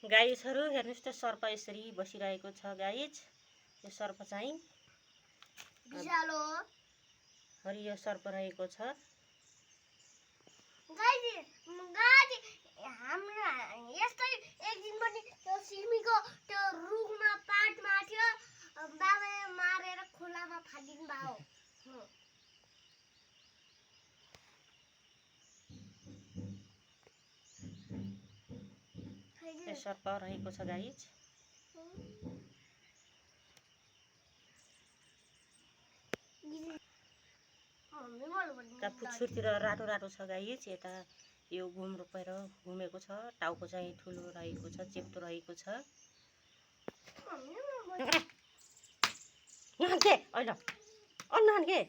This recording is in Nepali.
गाइजहरू हेर्नुस् त सर्प यसरी बसिरहेको छ गाइज। यो सर्प चाहिँ विषालु हो। हरियो सर्प रहेको छ। गाइज हाम्रो यस्तै एक दिन पनि त्यो सिमीको त्यो रुखमा पातमा थियो, बाबाले मारेर खोलामा फालिदिनु भयो। यो सर्प रहेको छ गाइज। पुच्छरतिर रातो रातो छ गाइज। यता यो घुम रोपेर घुमेको छ। टाउको चाहिँ ठुलो रहेको छ, चेप्टो रहेको छ। नान्के अहिले नान्के